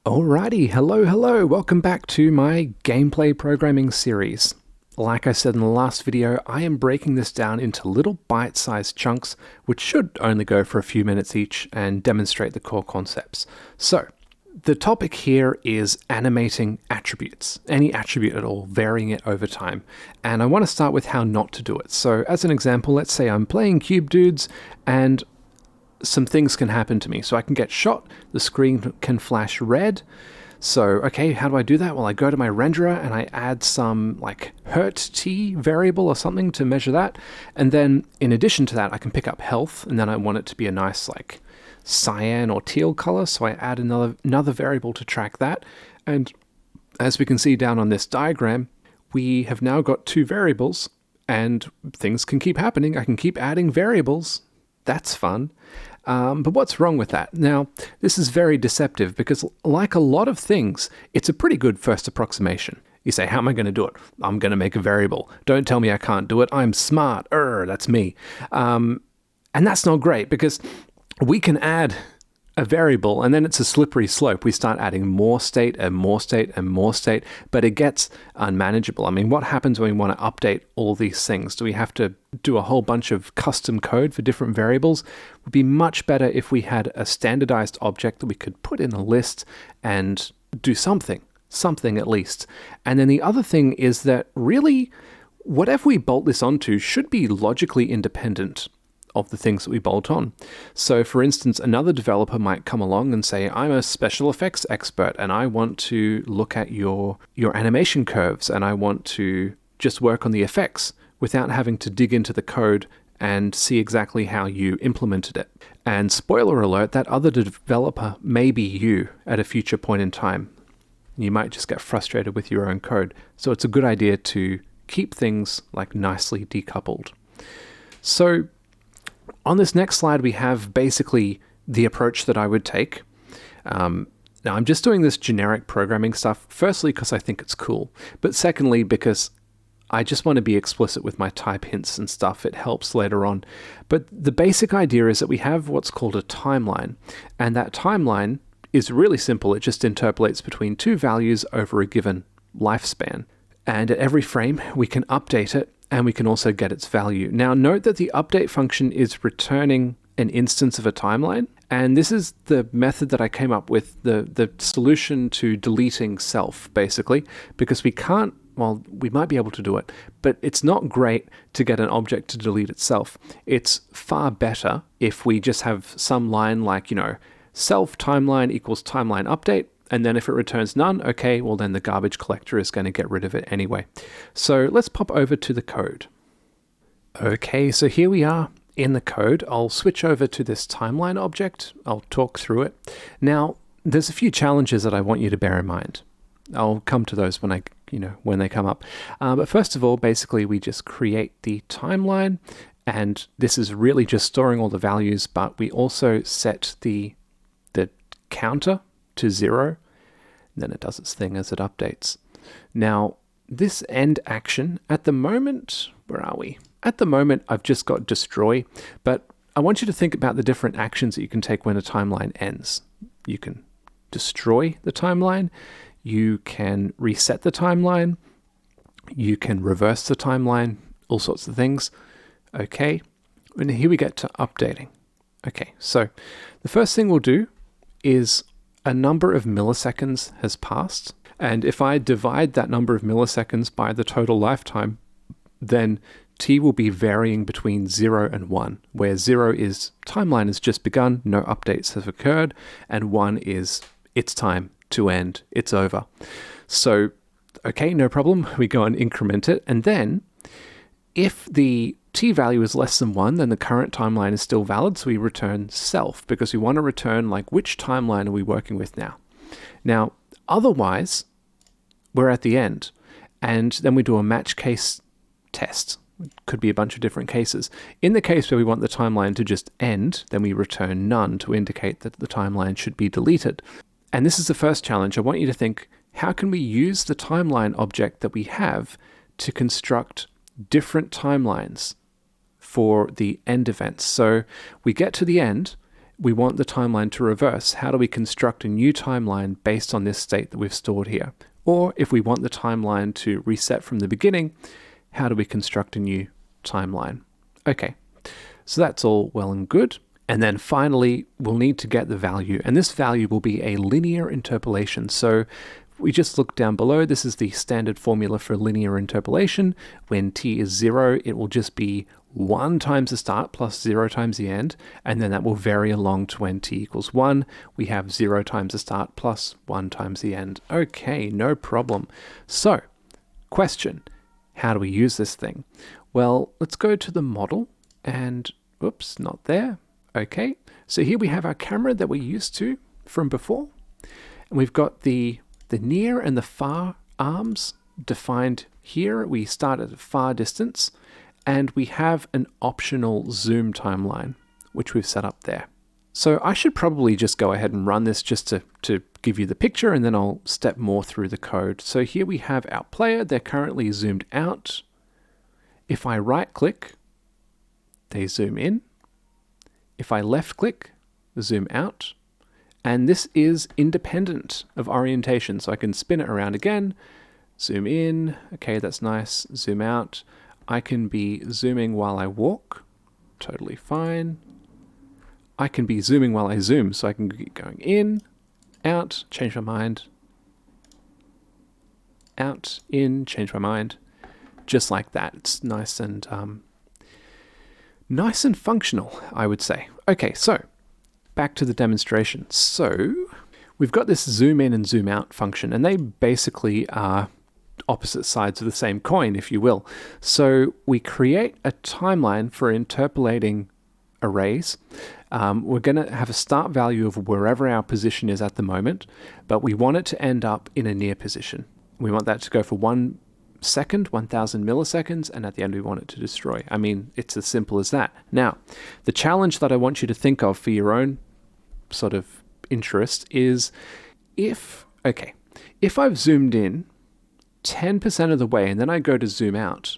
Alrighty, hello, welcome back to my gameplay programming series. Like I said in the last video, I am breaking this down into little bite-sized chunks, which should only go for a few minutes each and demonstrate the core concepts. So, the topic here is animating attributes, any attribute at all, varying it over time. And I want to start with how not to do it. So, as an example, let's say I'm playing Cube Dudes and some things can happen to me. So I can get shot, the screen can flash red. So, okay, how do I do that? Well, I go to my renderer and I add some like hurt t variable or something to measure that. And then in addition to that, I can pick up health, and then I want it to be a nice like cyan or teal color. So I add another variable to track that. And as we can see down on this diagram, we have now got two variables and things can keep happening. I can keep adding variables. That's fun. But what's wrong with that? Now, this is very deceptive because like a lot of things, it's a pretty good first approximation. You say, how am I going to do it? I'm going to make a variable. Don't tell me I can't do it. I'm smart. That's me. And that's not great because we can add a variable and then it's a slippery slope. We start adding more state and more state and more state, but it gets unmanageable. I mean, what happens when we want to update all these things? Do we have to do a whole bunch of custom code for different variables? It would be much better if we had a standardized object that we could put in a list and do something at least. And then the other thing is that really, whatever we bolt this onto should be logically independent of the things that we bolt on. So for instance, another developer might come along and say, I'm a special effects expert and I want to look at your animation curves and I want to just work on the effects without having to dig into the code and see exactly how you implemented it. And spoiler alert, that other developer may be you at a future point in time. You might just get frustrated with your own code. So it's a good idea to keep things like nicely decoupled. So on this next slide, we have basically the approach that I would take. Now, I'm just doing this generic programming stuff, firstly, because I think it's cool, but secondly, because I just want to be explicit with my type hints and stuff. It helps later on. But the basic idea is that we have what's called a timeline, and that timeline is really simple. It just interpolates between two values over a given lifespan. And at every frame, we can update it, and we can also get its value. Now, note that the update function is returning an instance of a timeline, and this is the method that I came up with, the solution to deleting self, basically, because we can't, well, we might be able to do it, but it's not great to get an object to delete itself. It's far better if we just have some line like, self timeline equals timeline update, and then if it returns none, okay, well then the garbage collector is going to get rid of it anyway. So let's pop over to the code. Okay, so here we are in the code. I'll switch over to this timeline object. I'll talk through it. Now, there's a few challenges that I want you to bear in mind. I'll come to those when when they come up. But first of all, basically we just create the timeline, and this is really just storing all the values, but we also set the counter to 0, and then it does its thing as it updates. Now, this end action, at the moment, where are we? At the moment, I've just got destroy, but I want you to think about the different actions that you can take when a timeline ends. You can destroy the timeline, you can reset the timeline, you can reverse the timeline, all sorts of things. Okay, and here we get to updating. Okay, so the first thing we'll do is a number of milliseconds has passed. And if I divide that number of milliseconds by the total lifetime, then t will be varying between 0 and 1, where 0 is timeline has just begun, no updates have occurred, and 1 is it's time to end, it's over. So, okay, no problem. We go and increment it. And then if the t value is less than 1, then the current timeline is still valid, so we return self, because we want to return like which timeline are we working with now. Now, otherwise, we're at the end, and then we do a match case test. It could be a bunch of different cases. In the case where we want the timeline to just end, then we return none to indicate that the timeline should be deleted. And this is the first challenge. I want you to think, how can we use the timeline object that we have to construct different timelines for the end events? So we get to the end, we want the timeline to reverse. How do we construct a new timeline based on this state that we've stored here? Or if we want the timeline to reset from the beginning, how do we construct a new timeline? Okay, so that's all well and good. And then finally, we'll need to get the value. And this value will be a linear interpolation. So we just look down below. This is the standard formula for linear interpolation. When t is 0, it will just be 1 times the start plus 0 times the end, and then that will vary along to when t equals 1. We have 0 times the start plus 1 times the end. Okay, no problem. So, question, how do we use this thing? Well, let's go to the model and, oops, not there. Okay, so here we have our camera that we're used to from before, and we've got the near and the far arms defined here. We start at a far distance, and we have an optional zoom timeline, which we've set up there. So I should probably just go ahead and run this just to give you the picture, and then I'll step more through the code. So here we have our player. They're currently zoomed out. If I right click, they zoom in. If I left click, zoom out. And this is independent of orientation. So I can spin it around again, zoom in. Okay, that's nice. Zoom out. I can be zooming while I walk. Totally fine. I can be zooming while I zoom. So I can keep going in, out, change my mind. Out, in, change my mind. Just like that. It's nice and functional, I would say. Okay, so back to the demonstration. So we've got this zoom in and zoom out function, and they basically are opposite sides of the same coin, if you will. So we create a timeline for interpolating arrays. We're going to have a start value of wherever our position is at the moment, but we want it to end up in a near position. We want that to go for 1 second, 1000 milliseconds, and at the end we want it to destroy. I mean, it's as simple as that. Now, the challenge that I want you to think of for your own sort of interest is if I've zoomed in 10% of the way and then I go to zoom out,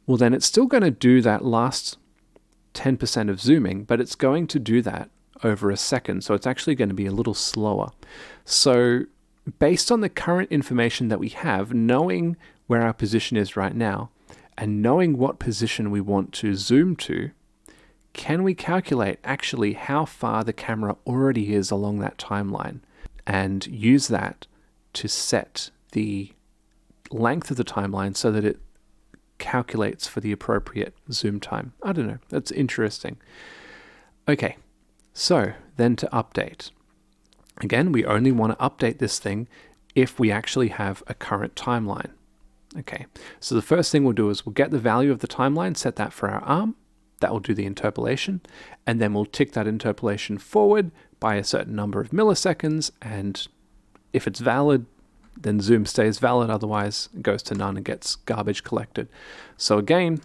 well then it's still going to do that last 10% of zooming, but it's going to do that over a second, so it's actually going to be a little slower. So based on the current information that we have, knowing where our position is right now, and knowing what position we want to zoom to, can we calculate actually how far the camera already is along that timeline and use that to set the length of the timeline so that it calculates for the appropriate zoom time? I don't know, that's interesting. Okay, so then to update. Again, we only want to update this thing if we actually have a current timeline. Okay, so the first thing we'll do is we'll get the value of the timeline, set that for our arm. That will do the interpolation, and then we'll tick that interpolation forward by a certain number of milliseconds, and if it's valid, then zoom stays valid, otherwise it goes to none and gets garbage collected. So again,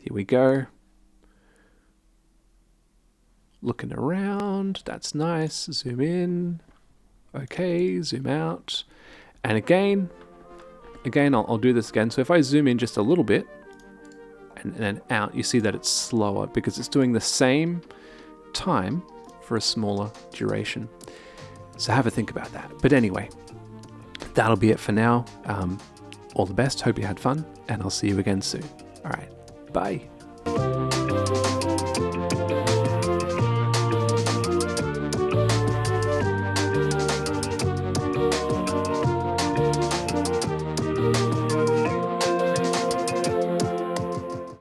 here we go. Looking around, that's nice. Zoom in. Okay, zoom out. And again, I'll do this again. So if I zoom in just a little bit and then out, you see that it's slower because it's doing the same time for a smaller duration. So have a think about that. But anyway, that'll be it for now. All the best. Hope you had fun, and I'll see you again soon. All right. Bye.